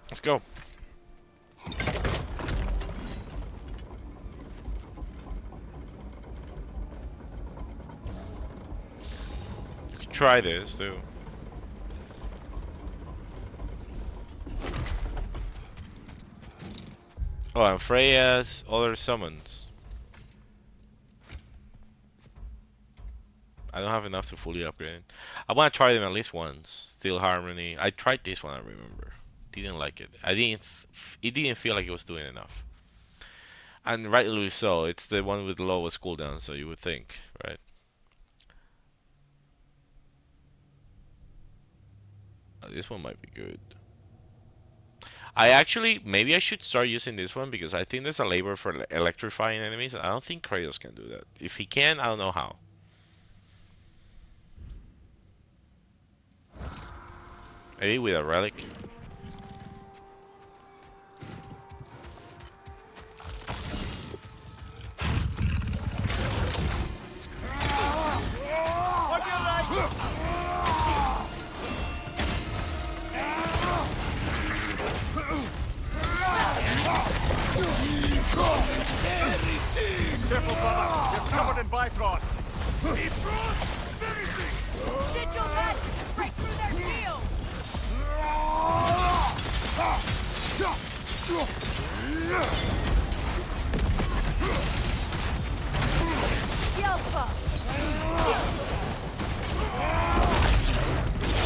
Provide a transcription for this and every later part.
Let's go. You can try this too. Oh, and Freya's other summons. I don't have enough to fully upgrade. I want to try them at least once. Steel Harmony. I tried this one, I remember. Didn't like it. It didn't feel like it was doing enough. And rightly so. It's the one with the lowest cooldown, so you would think, right? This one might be good. Maybe I should start using this one because I think there's a labor for electrifying enemies. I don't think Kratos can do that. If he can, I don't know how. Maybe with a relic. Careful, brother. You're covered in Bifrost. Bifrost? Did your best to break through their shield!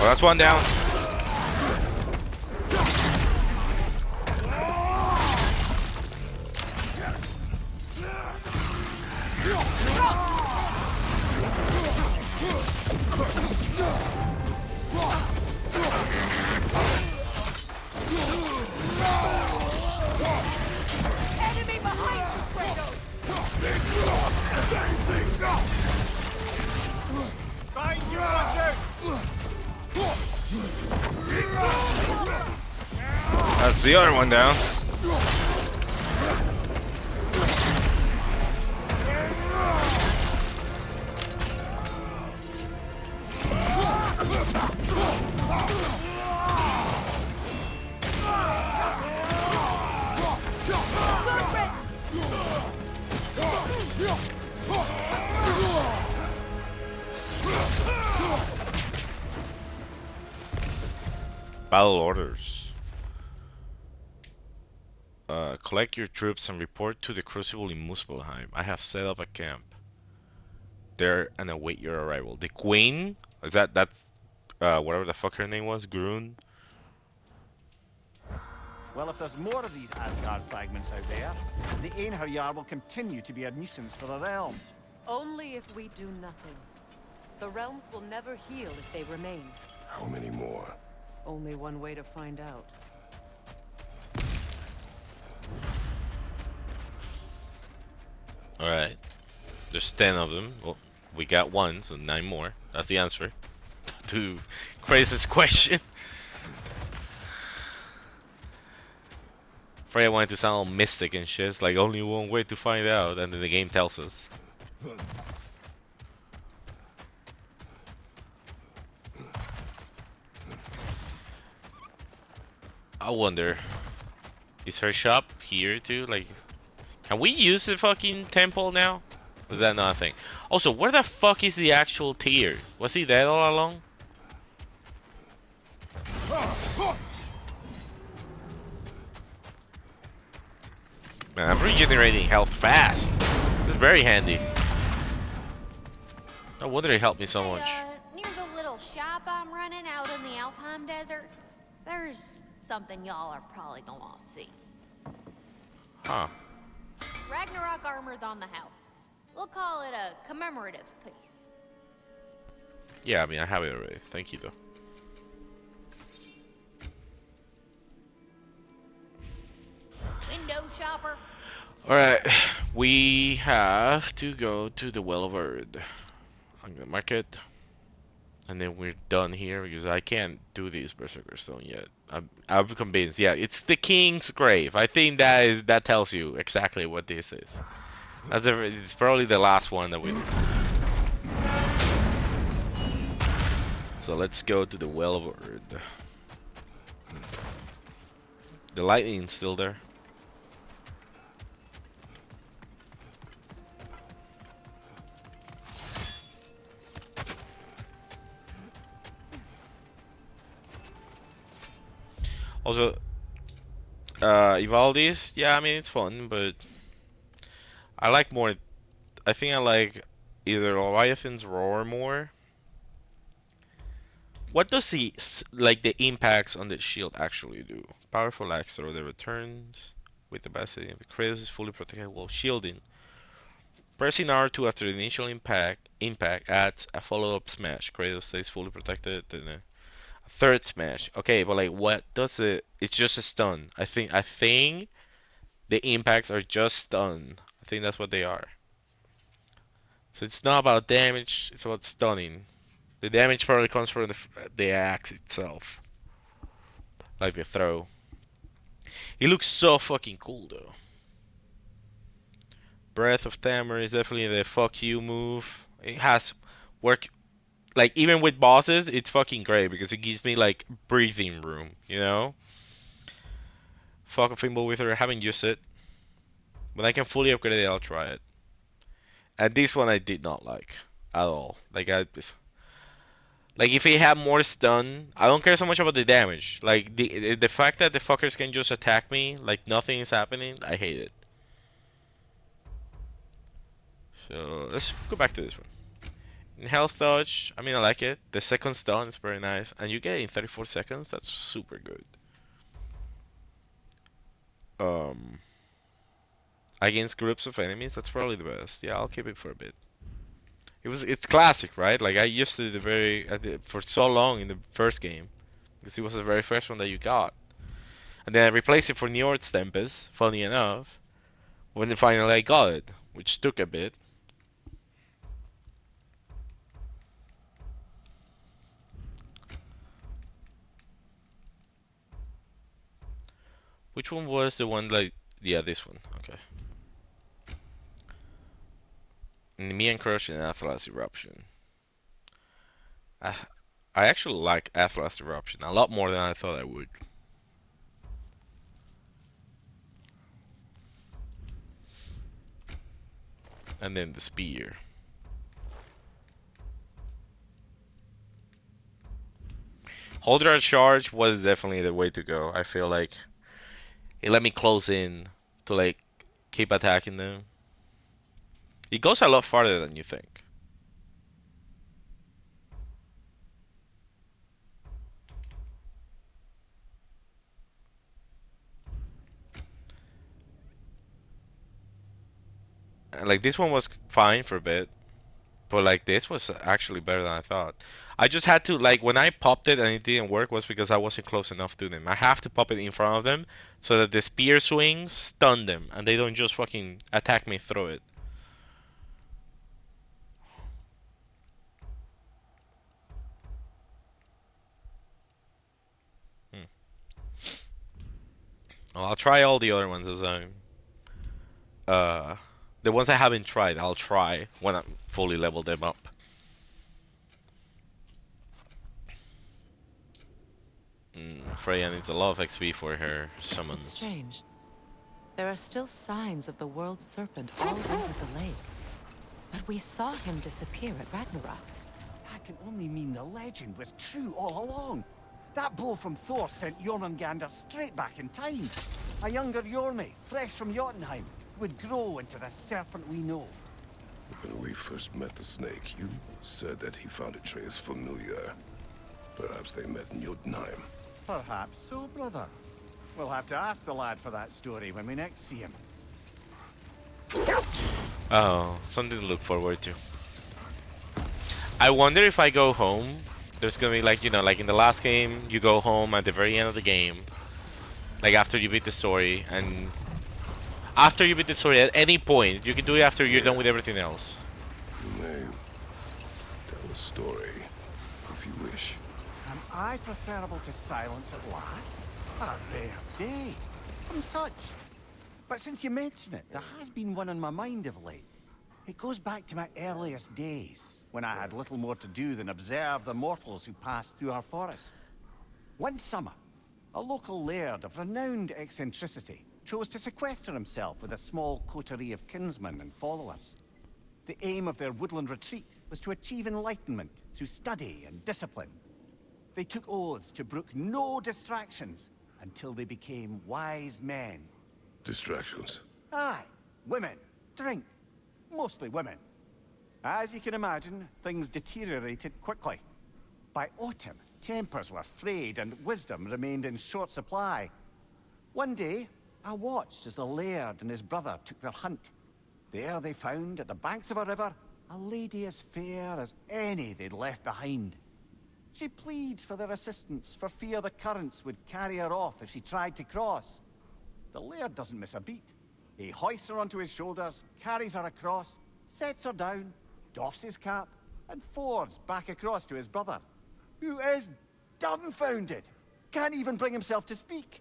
Oh, that's one down. Enemy behind you, Kratos! Find you, Hunter! That's the other one down. Battle orders. Collect your troops and report to the Crucible in Muspelheim. I have set up a camp there and await your arrival. The Queen? Is that's whatever the fuck her name was? Grun? Well, if there's more of these Asgard fragments out there, the Einherjar will continue to be a nuisance for the realms. Only if we do nothing. The realms will never heal if they remain. How many more? Only one way to find out. Alright. There's 10 of them. Well, we got one, so 9 more. That's the answer to Kratos' question. Freya wanted to sound all mystic and shit. It's like only one way to find out, and then the game tells us. I wonder, is her shop here too? Like, can we use the fucking temple now? Was that not a thing? Also, where the fuck is the actual Tyr? Was he dead all along? Man, I'm regenerating health fast. This is very handy. No wonder it helped me so much. Near the little shop I'm running out in the Alfheim desert, there's something y'all are probably gonna want to see. Huh. Ragnarok armor's on the house. We'll call it a commemorative piece. Yeah, I mean, I have it already. Thank you, though. Window shopper. Alright, we have to go to the Well of Erd. I'm gonna mark it. And then we're done here because I can't do this Berserker Stone yet. I'm convinced. Yeah, it's the King's Grave. I think that tells you exactly what this is. It's probably the last one that we do. So let's go to the Well of Erd. The lightning's still there. Also, Ivaldi's, yeah, I mean it's fun, but I like more. I think I like either Leviathan's Roar more. What does like the impacts on the shield actually do? Powerful axe throw that returns with the best setting. Kratos is fully protected while shielding. Pressing R2 after the initial impact adds a follow-up smash. Kratos stays fully protected. Then a third smash. Okay, but like what does it? It's just a stun. I think the impacts are just stun. I think that's what they are. So it's not about damage. It's about stunning. The damage probably comes from the axe itself, like the throw. It looks so fucking cool though. Breath of Tamar is definitely the fuck you move. It has work like even with bosses, it's fucking great because it gives me like breathing room, you know? Fuck a Thimble with her, I haven't used it. When I can fully upgrade it, I'll try it. And this one I did not like at all. Like if it had more stun, I don't care so much about the damage. Like the fact that the fuckers can just attack me like nothing is happening, I hate it. So let's go back to this one. In Hell's Touch, I mean I like it. The second stun is very nice, and you get it in 34 seconds. That's super good. Um, Against groups of enemies, that's probably the best. Yeah, I'll keep it for a bit. It's classic, right? Like I used it for so long in the first game because it was the very first one that you got, and then I replaced it for Njord's Tempest. Funny enough, when finally I got it, which took a bit. Which one was the one like? Yeah, this one. Okay. Me and Crush and Atlas Eruption. I, I actually like Atlas Eruption a lot more than I thought I would. And then the spear. Holder at charge was definitely the way to go. I feel like it let me close in to like keep attacking them. It goes a lot farther than you think. And like this one was fine for a bit, but like this was actually better than I thought. I just had to like when I popped it and it didn't work was because I wasn't close enough to them. I have to pop it in front of them so that the spear swings stun them and they don't just fucking attack me through it. Hmm. Well, I'll try all the other ones as uh the ones I haven't tried. I'll try when I'm fully leveled them up. Freya needs a lot of XP for her It's summons. strange. There are still signs of the world serpent all over the lake. But we saw him disappear at Ragnarök. That can only mean the legend was true all along. That blow from Thor sent Jormungandr straight back in time. A younger Jormi, fresh from Jotunheim, would grow into the serpent we know. When we first met the snake, you said that he found Atreus familiar. Perhaps they met in Jotunheim. Perhaps so, brother. We'll have to ask the lad for that story when we next see him. Oh, something to look forward to. I wonder if I go home, there's gonna be like, you know, like in the last game, you go home at the very end of the game, like after you beat the story, and after you beat the story at any point, you can do it after you're done with everything else. You may tell a story, if you wish. Am I preferable to silence at last? A rare day. I'm touched. But since you mention it, there has been one on my mind of late. It goes back to my earliest days, when I had little more to do than observe the mortals who passed through our forest. One summer, A local laird of renowned eccentricity chose to sequester himself with a small coterie of kinsmen and followers. The aim of their woodland retreat was to achieve enlightenment through study and discipline. They took oaths to brook no distractions until they became wise men. Distractions. Aye, women, drink, mostly women. As you can imagine, things deteriorated quickly. By autumn, tempers were frayed and wisdom remained in short supply. One day, I watched as the laird and his brother took their hunt. There they found, at the banks of a river, a lady as fair as any they'd left behind. She pleads for their assistance for fear the currents would carry her off if she tried to cross. The laird doesn't miss a beat. He hoists her onto his shoulders, carries her across, sets her down, doffs his cap, and fords back across to his brother, who is dumbfounded, can't even bring himself to speak.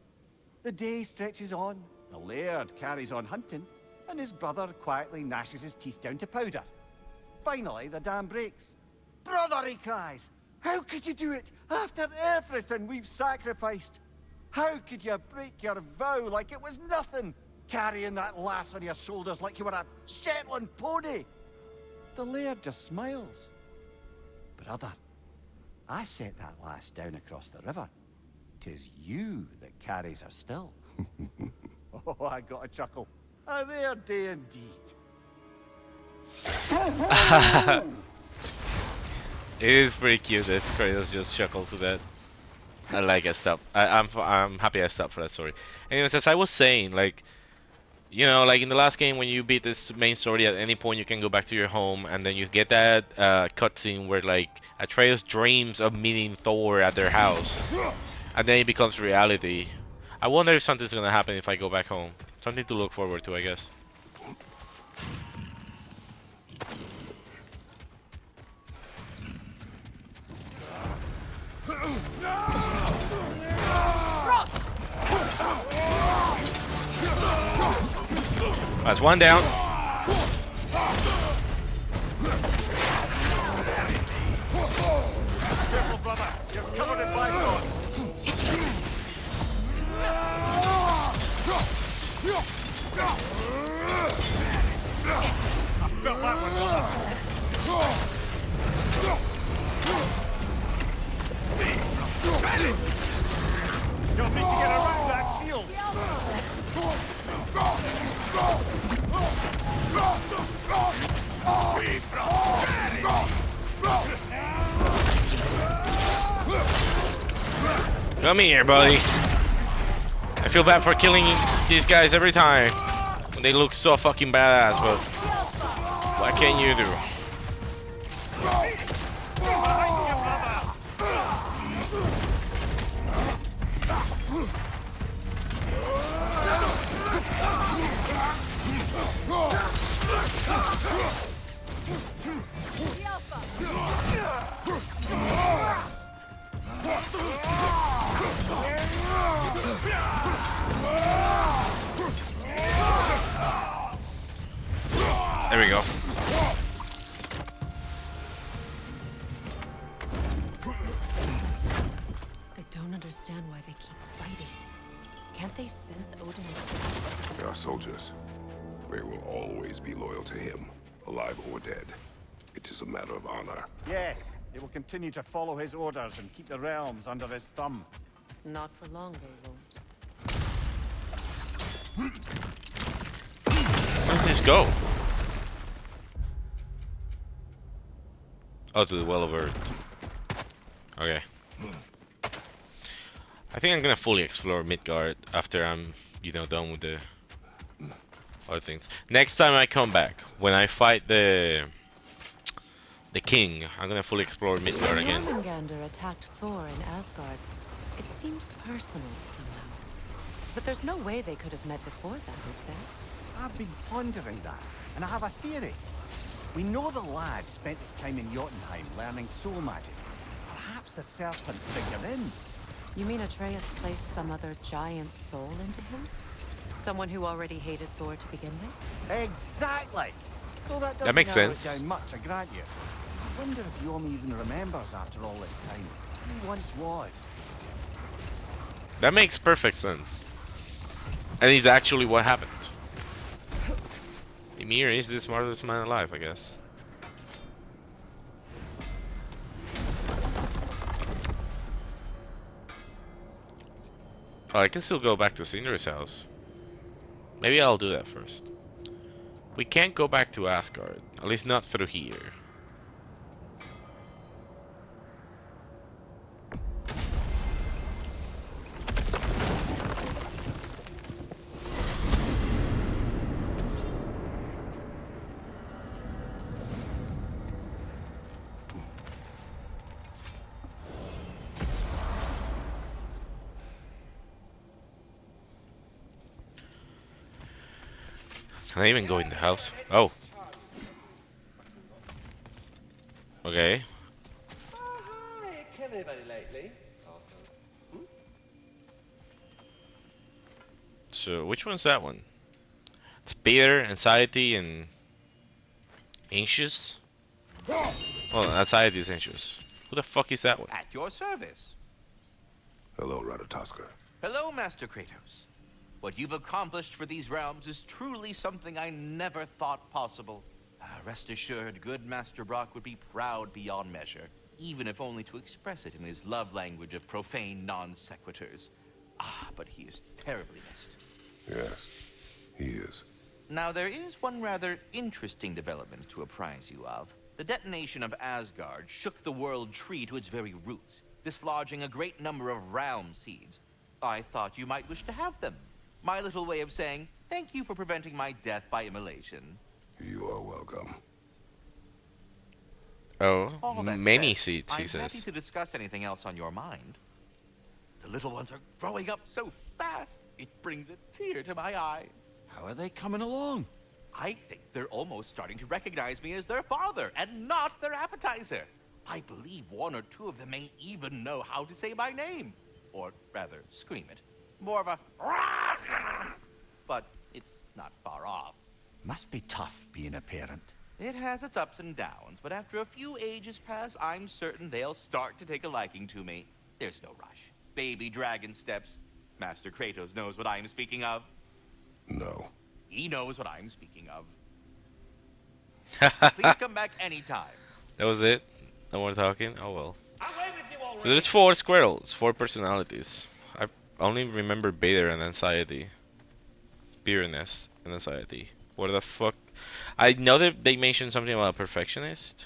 The day stretches on, the laird carries on hunting, and his brother quietly gnashes his teeth down to powder. Finally, the dam breaks. "Brother," he cries, "how could you do it after everything we've sacrificed? How could you break your vow like it was nothing, carrying that lass on your shoulders like you were a Shetland pony?" The laird just smiles. "Brother, I set that lass down across the river. 'Tis you that carries her still." Oh, I got a chuckle. A rare day indeed. It is pretty cute that Kratos just chuckled to that. I like it. Stop. I'm happy I stopped for that story. Anyways, as I was saying, like, you know, like in the last game when you beat this main story, at any point you can go back to your home, and then you get that cutscene where like Atreus dreams of meeting Thor at their house, and then it becomes reality. I wonder if something's gonna happen if I go back home. Something to look forward to, I guess. That's one down. Careful, brother. You're covered in bygone. I felt that one, brother. You'll need to get around that shield. Come here, buddy. I feel bad for killing these guys every time. They look so fucking badass, but what can you do? There we go. I don't understand why they keep fighting. Can't they sense Odin is dead? They are soldiers. They will always be loyal to him, alive or dead. It is a matter of honor. Yes, they will continue to follow his orders and keep the realms under his thumb. Not for long, they won't. Where does this go? Oh, to the Well of Earth. Okay. I think I'm gonna fully explore Midgard after I'm, you know, done with the other things. Next time I come back, when I fight the king, I'm gonna fully explore Midgard again. When Jormungandr attacked Thor in Asgard, it seemed personal somehow. But there's no way they could have met before that, is there? I've been pondering that, and I have a theory. We know the lad spent his time in Jotunheim learning soul magic. Perhaps the serpent figured in. You mean Atreus placed some other giant soul into him? Someone who already hated Thor to begin with? Exactly! Though that doesn't makes narrow it sense. down much, I grant you. I wonder if Yom even remembers after all this time who he once was. That makes perfect sense. And it's actually what happened. Ymir is the smartest man alive, I guess. Oh, I can still go back to Sindri's house. Maybe I'll do that first. We can't go back to Asgard. At least not through here. Can I even go in the house? Oh. Okay. Oh, hi. Can anybody lately? So, which one's that one? It's bitter, anxiety, and anxious? Oh, anxiety is anxious. Who the fuck is that one? At your service. Hello, Ratatoska. Hello, Master Kratos. What you've accomplished for these realms is truly something I never thought possible. Rest assured, good Master Brock would be proud beyond measure, even if only to express it in his love language of profane non sequiturs. But he is terribly missed. Yes, he is. Now, there is one rather interesting development to apprise you of. The detonation of Asgard shook the world tree to its very roots, dislodging a great number of realm seeds. I thought you might wish to have them. My little way of saying, thank you for preventing my death by immolation. You are welcome. Oh, All that many said, seats, he I'm happy says. to discuss anything else on your mind. The little ones are growing up so fast, it brings a tear to my eye. How are they coming along? I think they're almost starting to recognize me as their father and not their appetizer. I believe one or two of them may even know how to say my name. Or rather, scream it. More of a... But it's not far off. Must be tough being a parent. It has its ups and downs, but after a few ages pass, I'm certain they'll start to take a liking to me. There's no rush. Baby dragon steps. Master Kratos knows what I'm speaking of. No. He knows what I'm speaking of. Please come back anytime. That was it? No more talking? Oh well. Away with you already. So there's 4 squirrels, 4 personalities. I only remember bitter and anxiety. Bitterness and anxiety. What the fuck? I know that they mentioned something about perfectionist.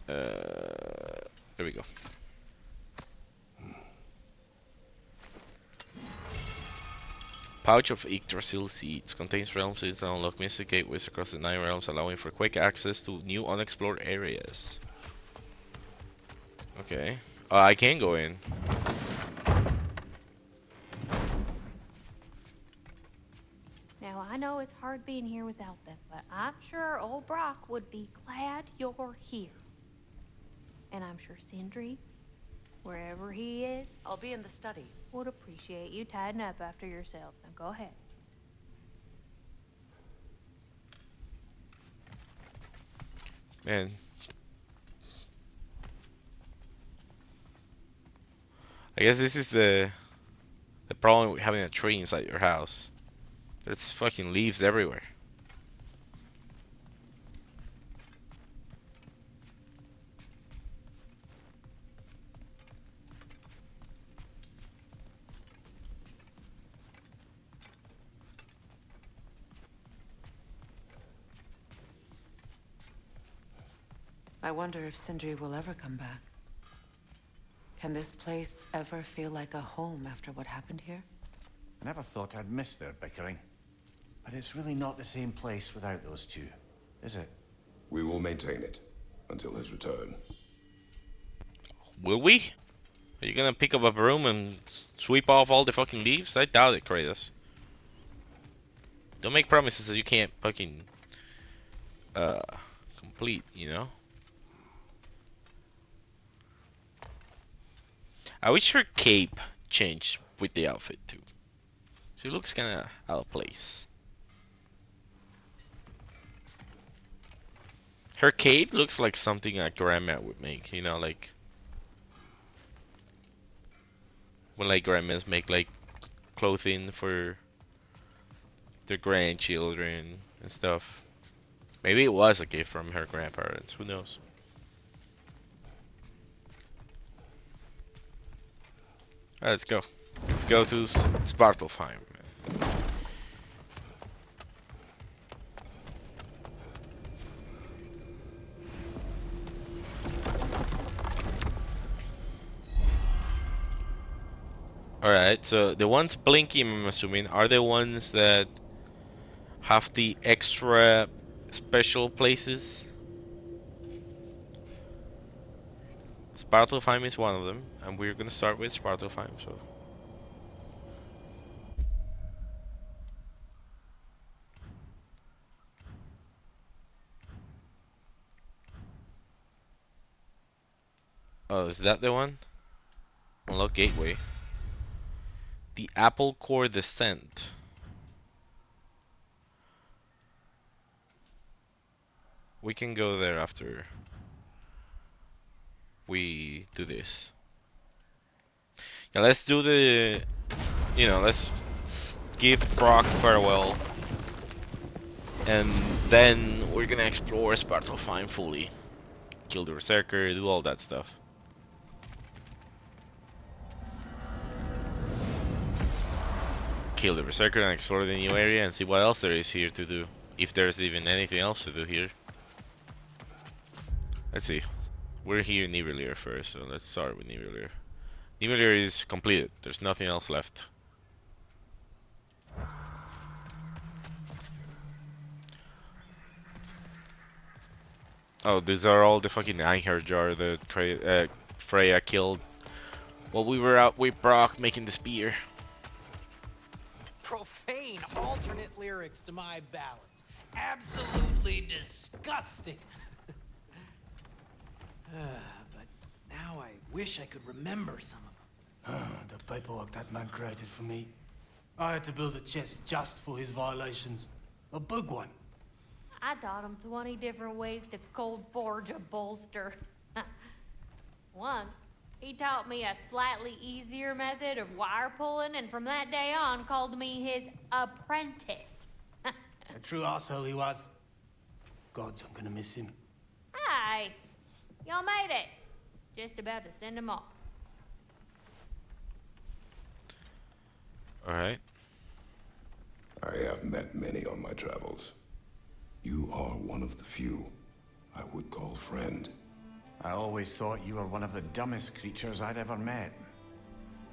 There we go. Pouch of Yggdrasil seeds contains realm seeds that unlock mystic gateways across the 9 realms, allowing for quick access to new unexplored areas. Okay. I can go in. Now, I know it's hard being here without them, but I'm sure old Brock would be glad you're here. And I'm sure Sindri, wherever he is, I'll be in the study. would appreciate you tidying up after yourself. Now go ahead. Man. I guess this is the problem with having a tree inside your house. There's fucking leaves everywhere. I wonder if Sindri will ever come back. Can this place ever feel like a home after what happened here? I never thought I'd miss their bickering. But it's really not the same place without those two, is it? We will maintain it until his return. Will we? Are you gonna pick up a broom and sweep off all the fucking leaves? I doubt it, Kratos. Don't make promises that you can't fucking complete, you know? I wish her cape changed with the outfit too. She looks kinda out of place. Her cape looks like something a grandma would make, you know, like when like grandmas make like clothing for their grandchildren and stuff. Maybe it was a gift from her grandparents. Who knows? Alright, let's go. Let's go to Svartalfheim. Alright, so the ones blinking, I'm assuming, are the ones that have the extra special places. Svartalfheim is one of them, and we're gonna start with Svartalfheim, so. Oh, is that the one? Unlock gateway. The Apple Core Descent. We can go there after we do this. Yeah, let's do the, let's give Brock farewell, and then we're gonna explore Svartalfheim fully. Kill the Berserker, do all that stuff. Kill the Berserker and explore the new area and see what else there is here to do. If there's even anything else to do here. Let's see. We're here in Nivellir first, so let's start with Nivellir. Nivellir is completed. There's nothing else left. Oh, these are all the fucking Einherjar that Freya killed while we were out with Brock making the spear. Profane alternate lyrics to my ballads. Absolutely disgusting. But now I wish I could remember some of them. The paperwork that man created for me. I had to build a chest just for his violations. A big one. I taught him 20 different ways to cold forge a bolster. Once, he taught me a slightly easier method of wire pulling, and from that day on called me his apprentice. A true asshole he was. Gods, I'm gonna miss him. Hi, y'all made it. Just about to send him off. Alright. I have met many on my travels. You are one of the few I would call friend. I always thought you were one of the dumbest creatures I'd ever met.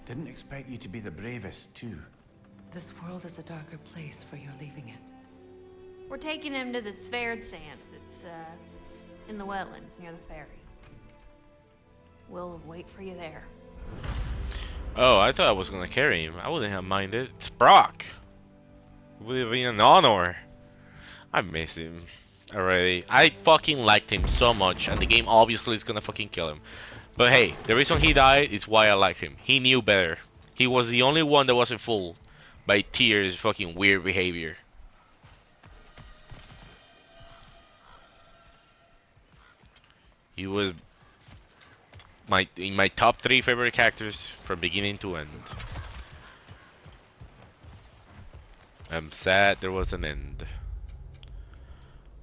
Didn't expect you to be the bravest, too. This world is a darker place for your leaving it. We're taking him to the Sverred Sands. It's, in the wetlands near the ferry. We'll wait for you there. Oh, I thought I was gonna carry him. I wouldn't have minded. It's Brock. It would have been an honor. I miss him already. I fucking liked him so much, and the game obviously is gonna fucking kill him. But hey, the reason he died is why I liked him. He knew better. He was the only one that wasn't fooled by Tyr's fucking weird behavior. He was in my top 3 favorite characters from beginning to end. I'm sad there was an end.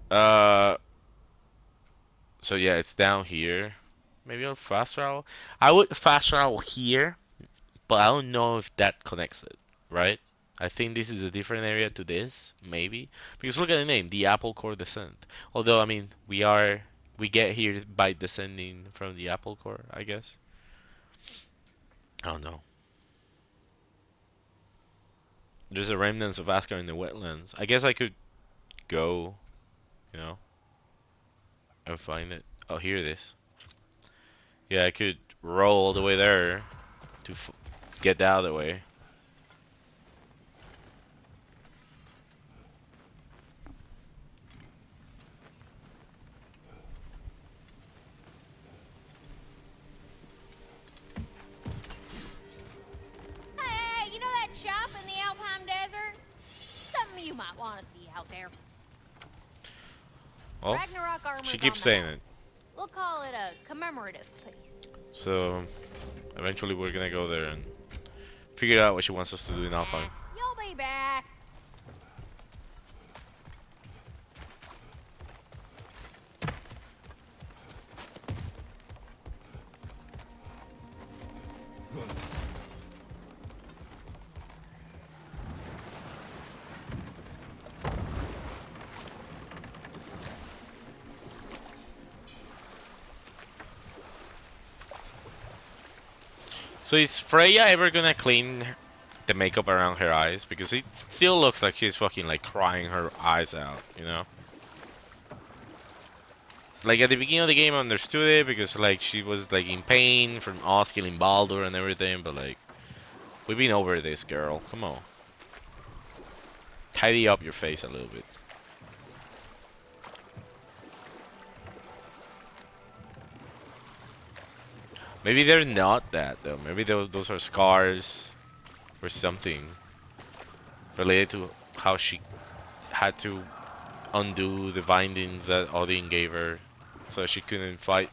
So yeah, it's down here. Maybe I'll fast travel. I would fast travel here, but I don't know if that connects it, right? I think this is a different area to this, maybe. Because look at the name, the Apple Core Descent. Although, I mean, we get here by descending from the Apple Core, I guess. I don't know. There's a remnants of Asgard in the wetlands. I guess I could go, and find it. Oh, here it is. Yeah, I could roll all the way there to get out of the way. Hey, you know that shop in the Alpine Desert? Something you might want to see out there. Oh, Ragnarök armor's she on keeps the saying house. it. We'll call it a commemorative piece. So, eventually we're gonna go there and figured out what she wants us to do now. Fine. You'll be back. So is Freya ever gonna clean the makeup around her eyes? Because it still looks like she's fucking like crying her eyes out, you know? Like at the beginning of the game I understood it because like she was like in pain from us killing Baldur and everything, but like we've been over this, girl. Come on. Tidy up your face a little bit. Maybe they're not that though. Maybe those are scars or something related to how she had to undo the bindings that Odin gave her so she couldn't fight.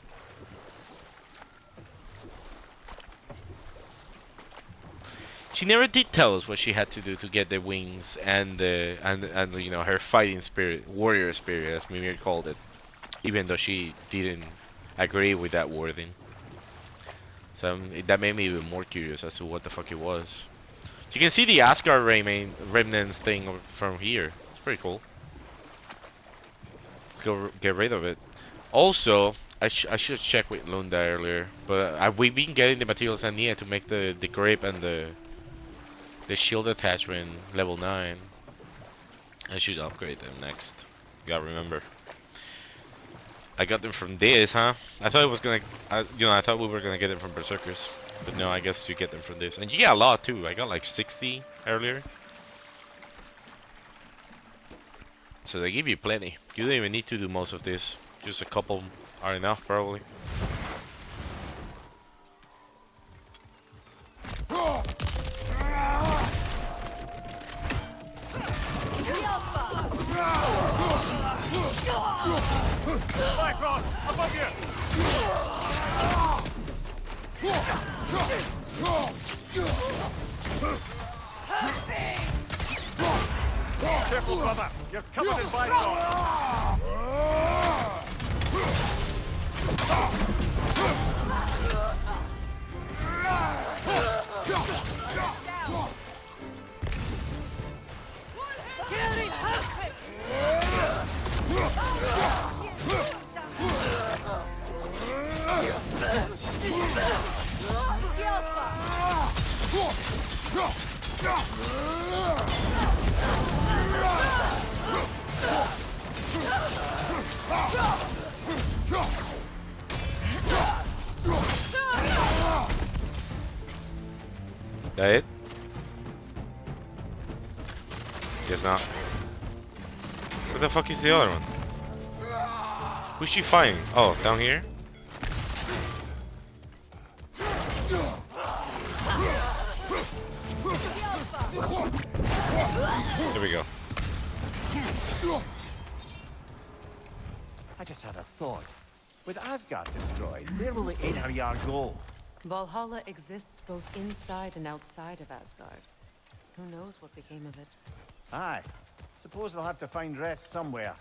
She never did tell us what she had to do to get the wings and the and you know her fighting spirit, warrior spirit as Mimir called it, even though she didn't agree with that wording. So that made me even more curious as to what the fuck it was. You can see the Asgard remnants thing from here. It's pretty cool. Let's go get rid of it. Also, I should check with Lunda earlier, but we've been getting the materials I need to make the grip and the shield attachment level 9. I should upgrade them next. You gotta remember. I got them from this, huh? I thought it was gonna, you know, I thought we were gonna get them from Berserkers, but no, I guess you get them from this, and you get a lot too. I got like 60 earlier, so they give you plenty. You don't even need to do most of this; just a couple are enough, probably. Above you! Careful, brother! You're covered in Viking! That it? Guess not. Where the fuck is the other one? Who's she fighting? Oh, down here? There we go. I just had a thought. With Asgard destroyed, where will the Einherjar go? Valhalla exists both inside and outside of Asgard. Who knows what became of it? Aye. Suppose they'll have to find rest somewhere.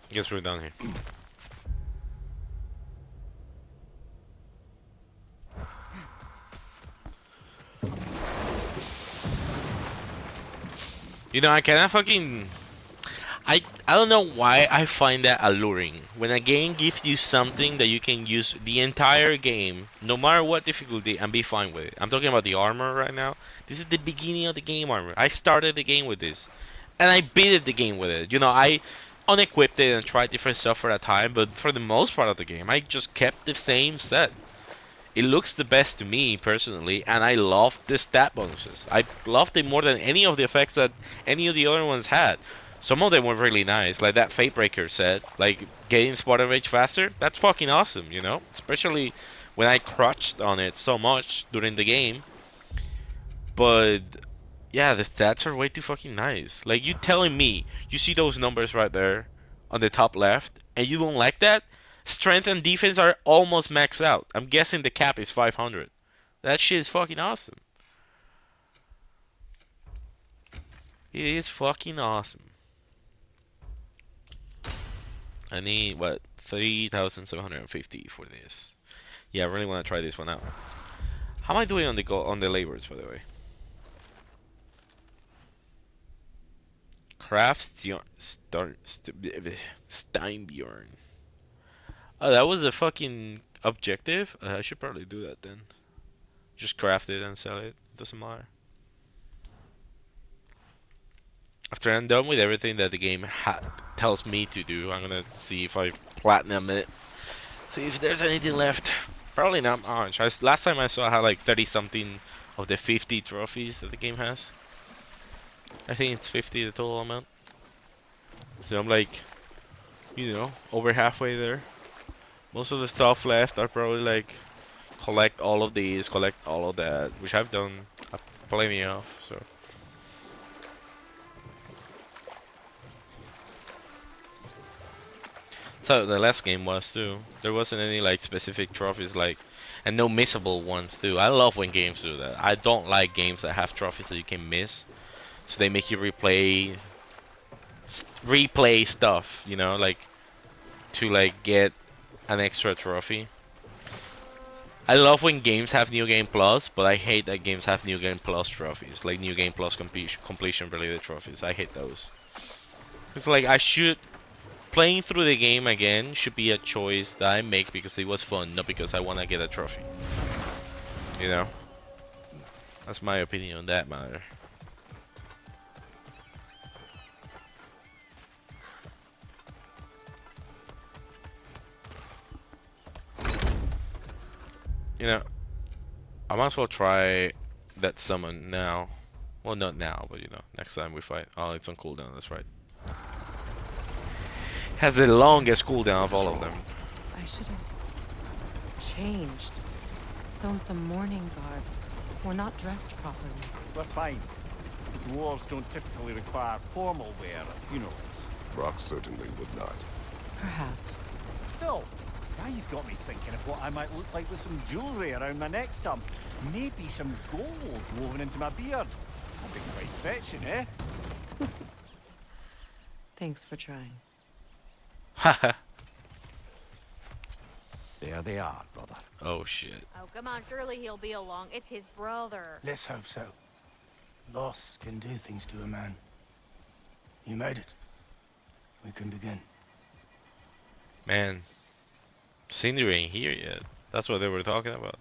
Guess we're down here. You know, I kinda fucking... I don't know why I find that alluring. When a game gives you something that you can use the entire game, no matter what difficulty, and be fine with it. I'm talking about the armor right now. This is the beginning of the game armor. I started the game with this. And I beat the game with it. You know, I unequipped it and tried different stuff for a time, but for the most part of the game, I just kept the same set. It looks the best to me, personally, and I love the stat bonuses. I loved it more than any of the effects that any of the other ones had. Some of them were really nice, like that Fatebreaker set, like getting Spot of Rage faster. That's fucking awesome, you know. Especially when I crouched on it so much during the game. But yeah, the stats are way too fucking nice. Like, you telling me you see those numbers right there on the top left, and you don't like that? Strength and defense are almost maxed out. I'm guessing the cap is 500. That shit is fucking awesome. It is fucking awesome. I need, what, 3,750 for this. Yeah, I really want to try this one out. How am I doing on the on the labors, by the way? Craft Steinbjorn. Oh, that was a fucking objective? I should probably do that then. Just craft it and sell it. Doesn't matter. After I'm done with everything that the game tells me to do, I'm gonna see if I platinum it. See if there's anything left. Probably not much. Last time I saw I had like 30 something of the 50 trophies that the game has. I think it's 50 the total amount. So I'm like, you know, over halfway there. Most of the stuff left are probably like collect all of these, collect all of that, which I've done plenty of. So the last game was too. There wasn't any like specific trophies like, and no missable ones too. I love when games do that. I don't like games that have trophies that you can miss, so they make you replay stuff. You know, like to like get an extra trophy. I love when games have New Game Plus, but I hate that games have New Game Plus trophies, like New Game Plus completion related trophies. I hate those. It's like playing through the game again should be a choice that I make because it was fun, not because I want to get a trophy. You know? That's my opinion on that matter. You know, I might as well try that summon now. Well, not now, but you know, next time we fight. Oh, it's on cooldown, that's right. Has the longest cooldown of all of them. I should have changed. Sewn some mourning garb. We're not dressed properly. We're fine. Dwarves don't typically require formal wear at funerals. Brock certainly would not. Perhaps. Still, now you've got me thinking of what I might look like with some jewellery around my neck stump. Maybe some gold woven into my beard. That'd be quite fetching, eh? Thanks for trying. Haha. There they are, brother. Oh shit. Oh, come on, surely he'll be along. It's his brother. Let's hope so. Loss can do things to a man. You made it. We can begin. Man, Sindri ain't here yet. That's what they were talking about.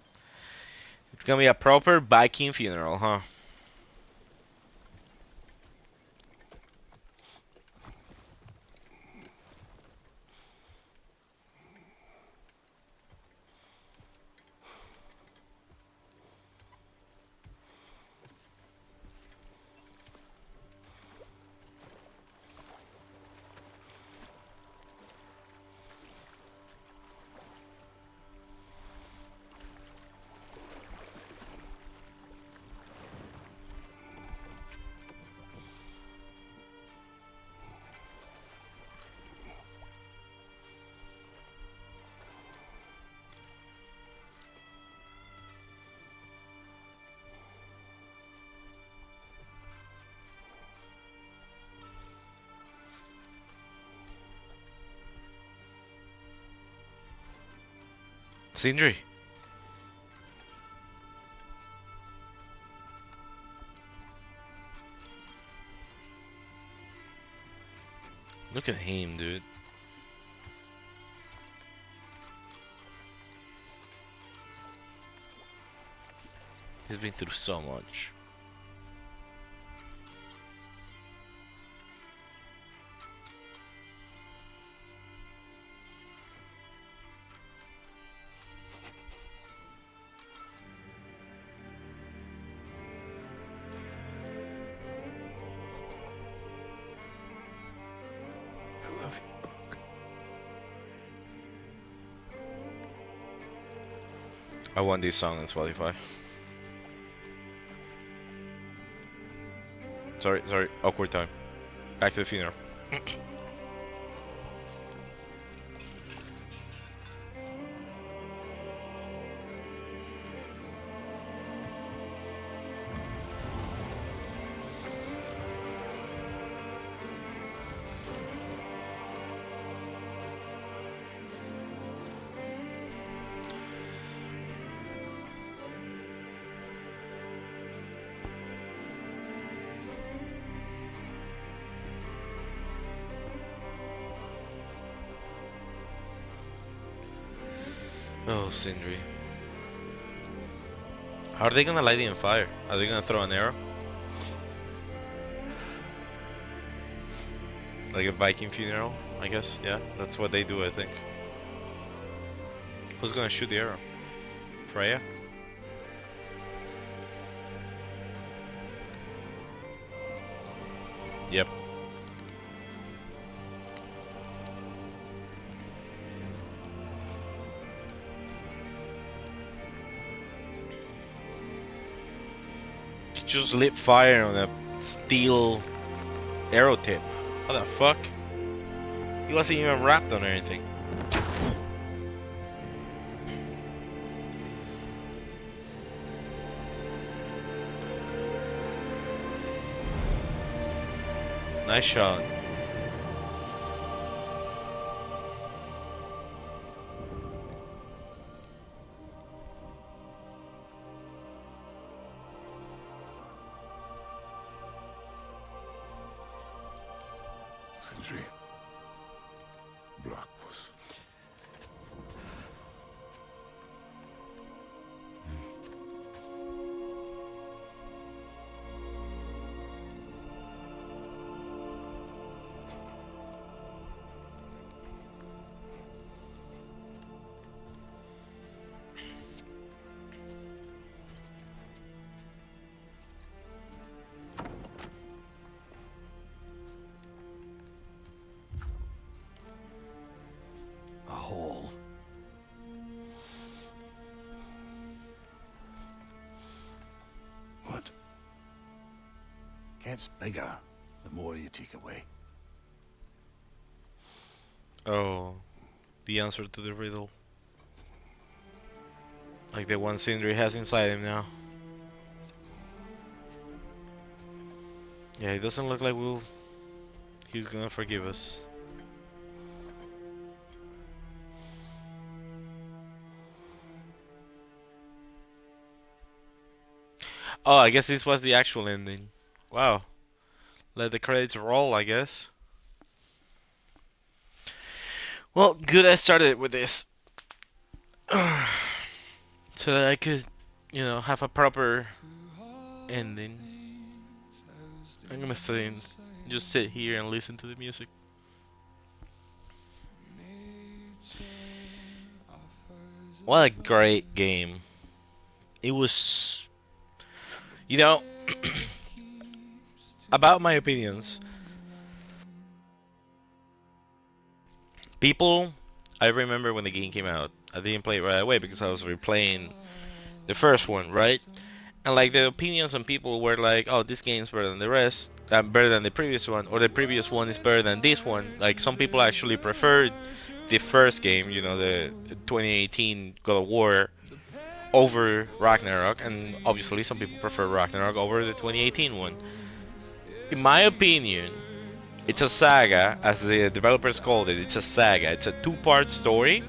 It's gonna be a proper Viking funeral, huh? Sindri. Look at him, dude. He's been through so much. coffee. I want this song on Spotify. Sorry, awkward time. Back to the funeral. Oh, Sindri. How are they gonna light it on fire? Are they gonna throw an arrow? Like a Viking funeral, I guess. Yeah, that's what they do, I think. Who's gonna shoot the arrow? Freya? Yep. He just lit fire on a steel arrow tip. What the fuck? He wasn't even wrapped on anything. Nice shot. Sindri. Brock was... A hole. What? Gets bigger the more you take away. Oh, the answer to the riddle. Like the one Sindri has inside him now. Yeah, it doesn't look like he's gonna forgive us. Oh, I guess this was the actual ending. Wow. Let the credits roll, I guess. Well, good I started with this. So that I could, have a proper ending. I'm gonna just sit here and listen to the music. What a great game. It was, you know, about my opinions. People, I remember when the game came out, I didn't play it right away because I was replaying the first one, right? And like the opinions on people were like, oh, this game's better than the rest, better than the previous one, or the previous one is better than this one. Like some people actually preferred the first game, the 2018 God of War over Ragnarok, and obviously some people prefer Ragnarok over the 2018 one. In my opinion, it's a saga, as the developers called it. It's a saga. It's a two-part story.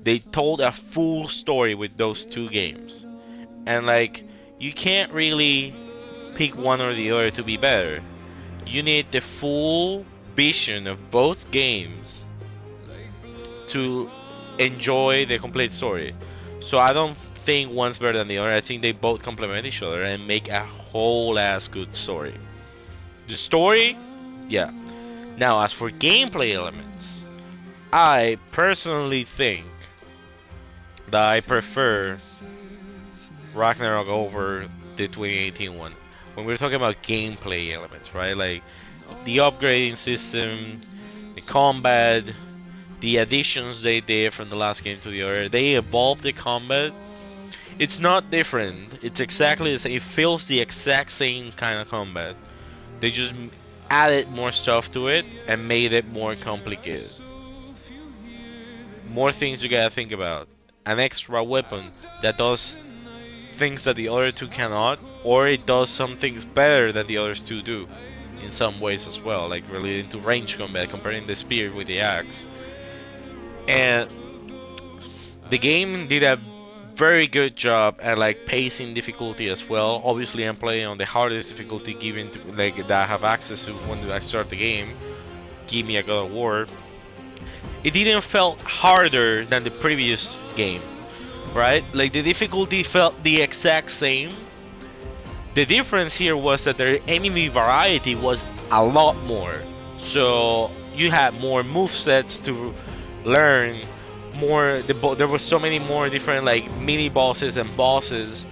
They told a full story with those two games. And like, you can't really pick one or the other to be better. You need the full vision of both games to enjoy the complete story. So I don't think one's better than the other. I think they both complement each other and make a whole ass good story. The story, yeah. Now as for gameplay elements, I personally think that I prefer Ragnarok over the 2018 one. When we're talking about gameplay elements, right? Like the upgrading system, the combat, the additions they did from the last game to the other. They evolved the combat. It's not different. It's exactly the same. It feels the exact same kind of combat. They just added more stuff to it and made it more complicated. More things you gotta think about. An extra weapon that does things that the other two cannot, or it does some things better that the others two do in some ways as well, like relating to range combat, comparing the spear with the axe. And the game did a very good job at like pacing difficulty as well. Obviously, I'm playing on the hardest difficulty given to like that I have access to when I start the game. Give me a God of War. It didn't felt harder than the previous game, right? Like the difficulty felt the exact same. The difference here was that the enemy variety was a lot more. So you had more move sets to learn. There were so many more different like mini bosses and bosses.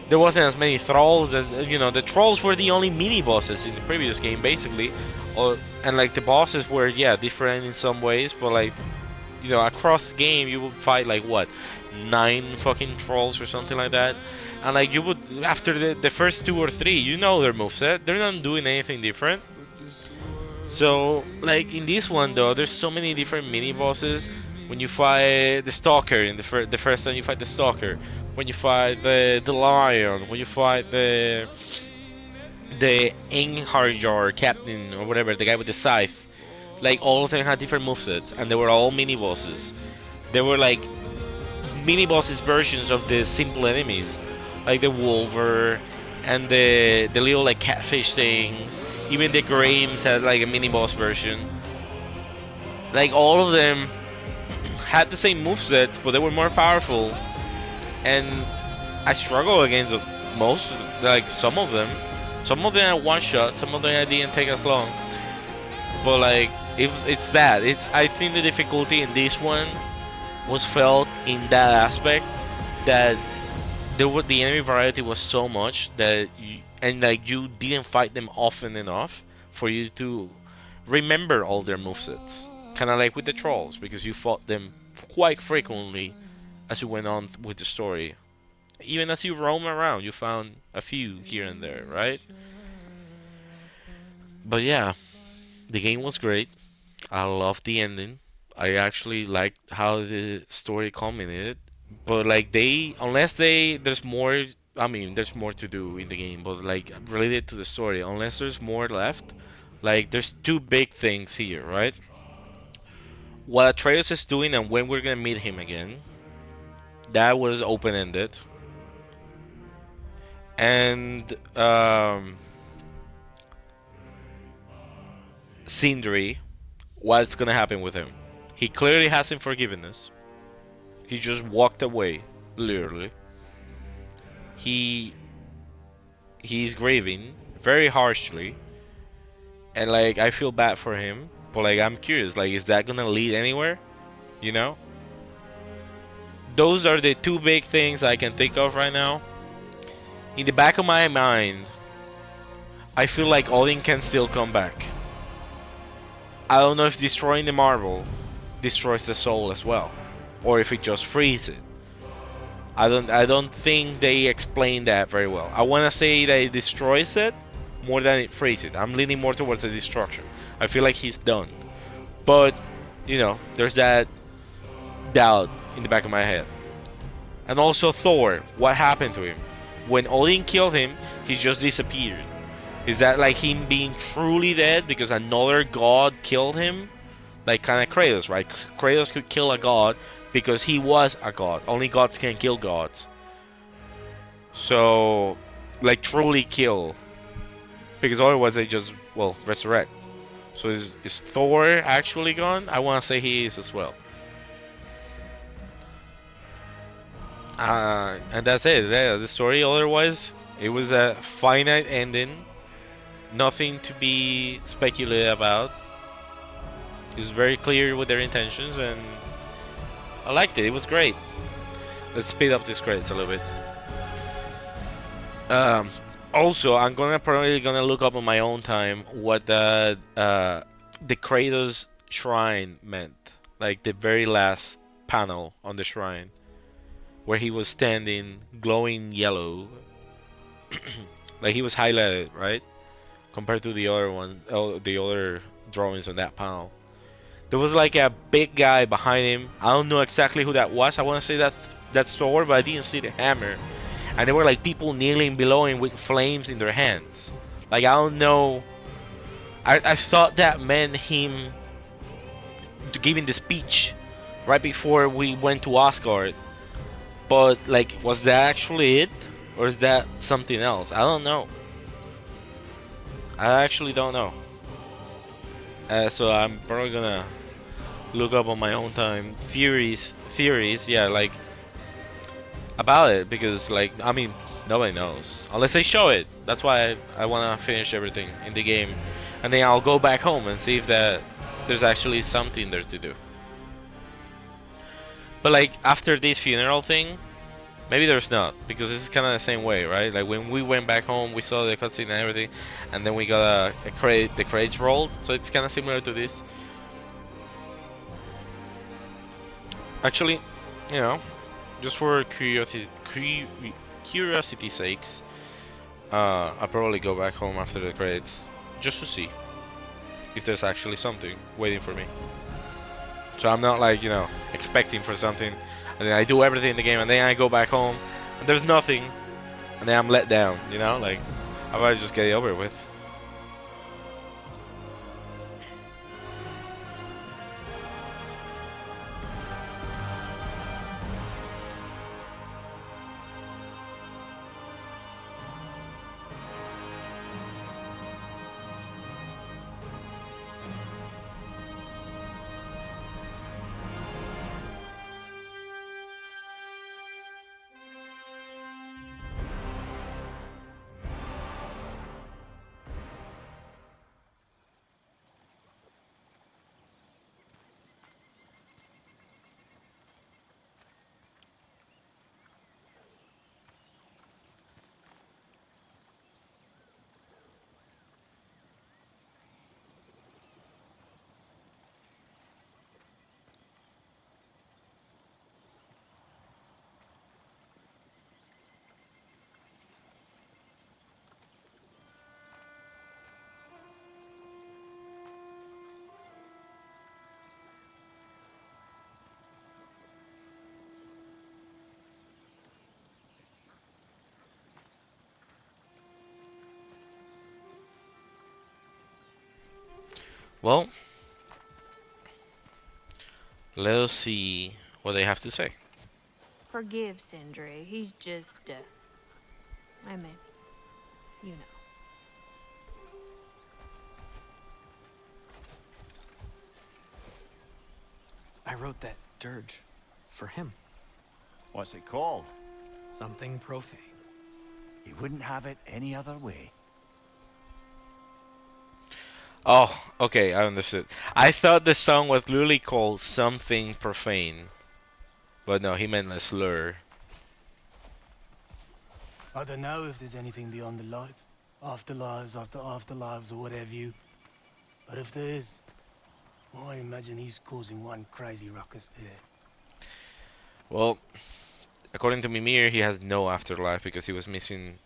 There wasn't as many thralls, and the trolls were the only mini bosses in the previous game basically. And like the bosses were different in some ways, but like across the game you would fight like what, 9 fucking trolls or something like that. And like you would, after the first 2 or 3, their moveset. They're not doing anything different. So like in this one though, there's so many different mini bosses. When you fight the stalker in the first time you fight the stalker, when you fight the lion, when you fight the Einharjar captain or whatever, the guy with the scythe, like all of them had different movesets and they were all mini bosses. They were like mini bosses versions of the simple enemies, like the wolver and the little like catfish things. Even the Graims had like a mini boss version. Like all of them had the same movesets, but they were more powerful. And I struggle against most, like some of them. Some of them I one shot, some of them I didn't take as long. But like it's that. I think the difficulty in this one was felt in that aspect, that the enemy variety was so much that you didn't fight them often enough for you to remember all their movesets. Kind of like with the trolls, because you fought them quite frequently as you went on with the story. Even as you roam around, you found a few here and there, right? But yeah, the game was great. I loved the ending. I actually liked how the story culminated. But like there's more. I mean, there's more to do in the game, but like related to the story, unless there's more left, like there's two big things here, right? What Atreus is doing and when we're gonna meet him again, that was open-ended. And Sindri, what's gonna happen with him? He clearly hasn't forgiven us. He just walked away, literally. He he's grieving very harshly, and like I feel bad for him, but like I'm curious, like is that gonna lead anywhere? You know? Those are the two big things I can think of right now. In the back of my mind, I feel like Odin can still come back. I don't know if destroying the marble destroys the soul as well, or if it just frees it. I don't think they explain that very well. I want to say that it destroys it more than it frees it. I'm leaning more towards the destruction. I feel like he's done. But, there's that doubt in the back of my head. And also Thor, what happened to him? When Odin killed him, he just disappeared. Is that like him being truly dead because another god killed him? Like kind of Kratos, right? Kratos could kill a god because he was a god. Only gods can kill gods. So, like truly kill. Because otherwise they just, resurrect. So is Thor actually gone? I want to say he is as well. And that's it. Yeah, the story otherwise, it was a finite ending. Nothing to be speculated about. It was very clear with their intentions, and I liked it. It was great. Let's speed up these credits a little bit. Also, I'm gonna probably gonna look up on my own time what the Kratos shrine meant, like the very last panel on the shrine where he was standing, glowing yellow, like he was highlighted, right? Compared to the other one, oh, the other drawings on that panel. There was like a big guy behind him. I don't know exactly who that was. I want to say that's Thor, but I didn't see the hammer. And there were like people kneeling below him with flames in their hands. Like I don't know. I thought that meant him giving the speech right before we went to Asgard. But like, was that actually it, or is that something else? I don't know. I actually don't know. So I'm probably gonna look up on my own time theories, yeah, like about it, because like I mean nobody knows unless they show it. That's why I want to finish everything in the game, and then I'll go back home and see if that there's actually something there to do. But like after this funeral thing, maybe there's not, because this is kind of the same way, right? Like when we went back home, we saw the cutscene and everything, and then we got a credit, the credits rolled, so it's kind of similar to this. Actually, you know, just for curiosity sakes, I'll probably go back home after the credits just to see if there's actually something waiting for me. So I'm not like, you know, expecting for something, and then I do everything in the game, and then I go back home, and there's nothing, and then I'm let down, you know? Like, I'd rather just get it over with. Well, let us see what they have to say. Forgive Sindri. He's just, I mean, you know. I wrote that dirge for him. What's it called? Something profane. He wouldn't have it any other way. Oh, okay, I understood. I thought the song was literally called Something Profane. But no, he meant a slur. I don't know if there's anything beyond the light. Afterlives after afterlives or whatever you. But if there is, well, I imagine he's causing one crazy ruckus there. Well, according to Mimir, he has no afterlife because he was missing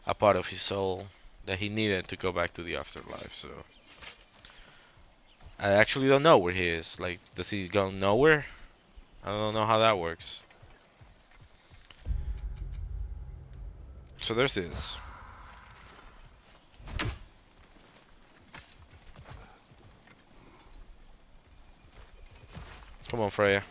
a part of his soul that he needed to go back to the afterlife, so... I actually don't know where he is. Like, does he go nowhere? I don't know how that works. So there's this. Come on, Freya.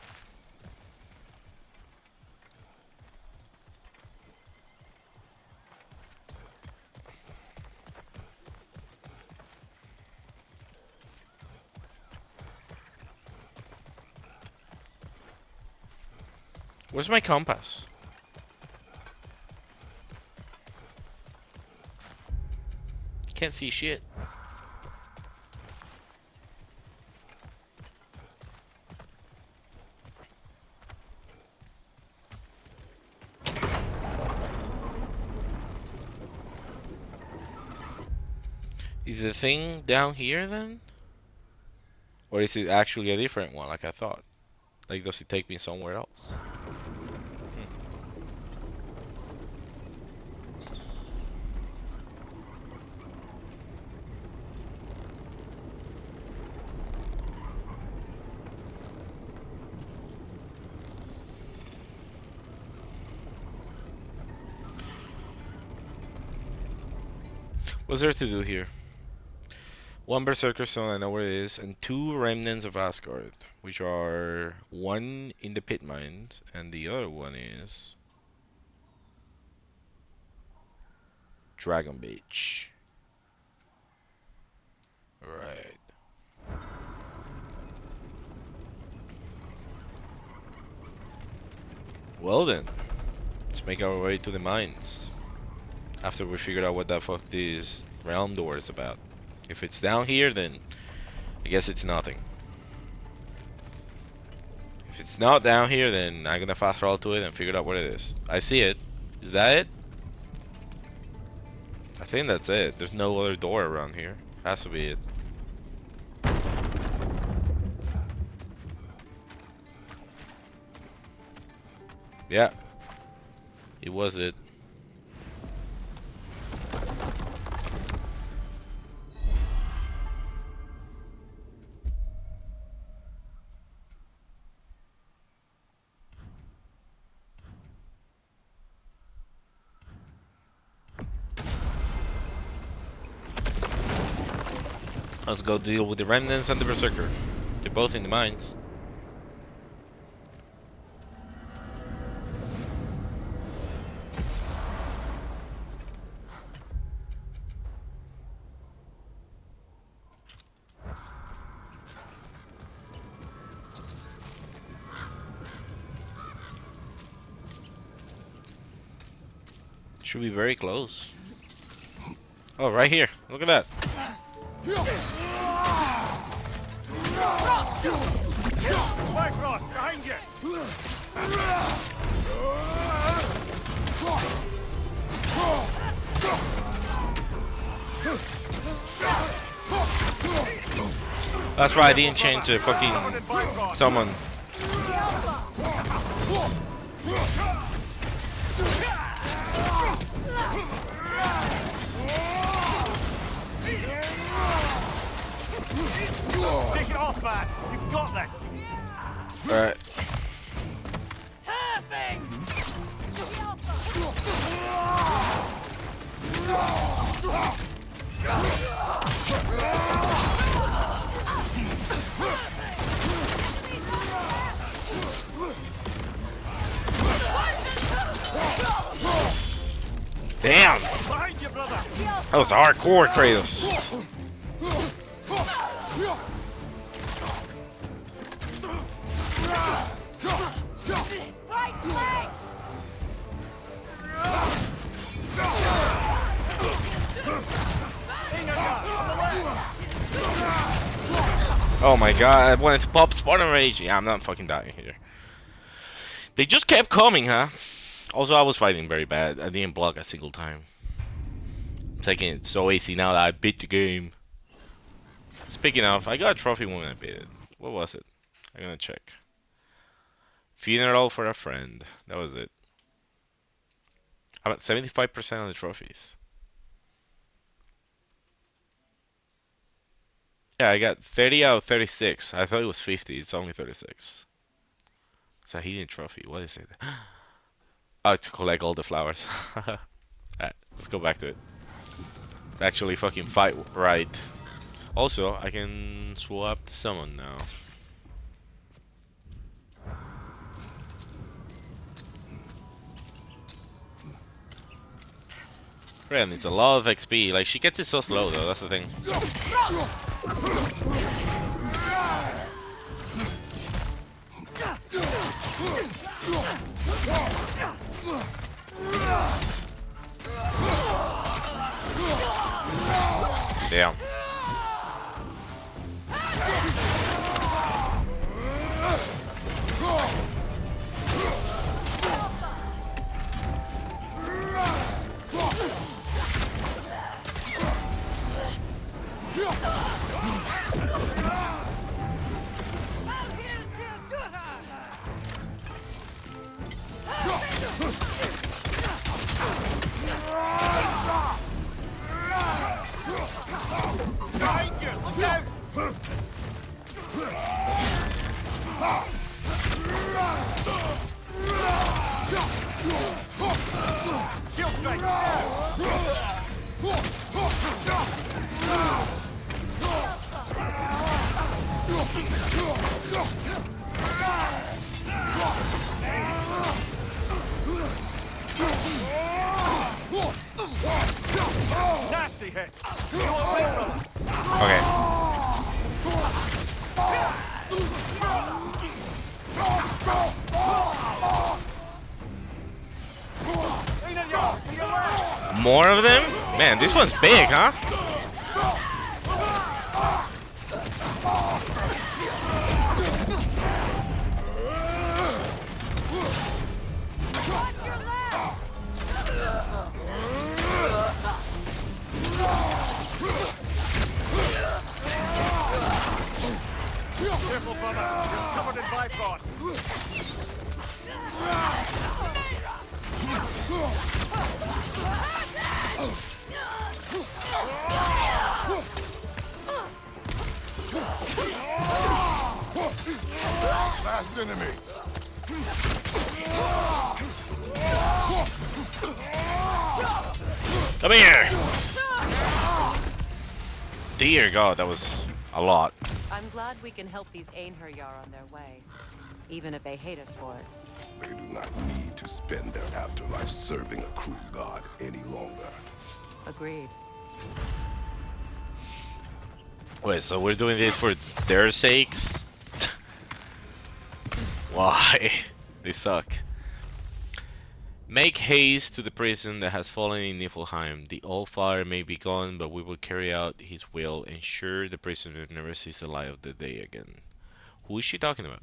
Where's my compass? Can't see shit. Is the thing down here then? Or is it actually a different one like I thought? Like, does it take me somewhere else? What's there to do here? One Berserker Stone, I know where it is, and two Remnants of Asgard, which are one in the Pit Mine, and the other one is Dragon Beach. Right. Well then, let's make our way to the mines. After we figured out what the fuck this realm door is about. If it's down here, then I guess it's nothing. If it's not down here, then I'm gonna fast travel to it and figure out what it is. I see it. Is that it? I think that's it. There's no other door around here. Has to be it. Yeah. It was it. Let's go deal with the remnants and the berserker. They're both in the mines. Should be very close. Oh, right here. Look at that. Bifrost, behind you! That's right, I didn't change the fucking summon. Take it off, man! You've got this! Alright. Damn! That was hardcore, Kratos. Oh my god, I wanted to pop Spartan Rage. Yeah, I'm not fucking dying here. They just kept coming, huh? Also, I was fighting very bad. I didn't block a single time. I'm taking it so easy now that I beat the game. Speaking of, I got a trophy when I beat it. What was it? I'm gonna check. Funeral for a friend. That was it. I'm at 75% of the trophies. Yeah, I got 30 out of 36. I thought it was 50. It's only 36. It's a hidden trophy. What is it? Oh, to collect all the flowers. Alright, let's go back to it. Actually fucking fight right. Also, I can swap the summon now. Friend, it's a lot of XP. Like, she gets it so slow though, that's the thing. Damn. Nasty hit. Okay. More of them? Man, this one's big, huh? Careful, brother. You're covered in bifrost. Last enemy. Come here! Dear God, that was a lot. I'm glad we can help these Einherjar on their way, even if they hate us for it. They do not need to spend their afterlife serving a cruel god any longer. Agreed. Wait, so we're doing this for their sakes? Why? They suck. Make haste to the prison that has fallen in Niflheim. The old fire may be gone, but we will carry out his will, ensure the prisoner never sees the light of the day again. Who is she talking about?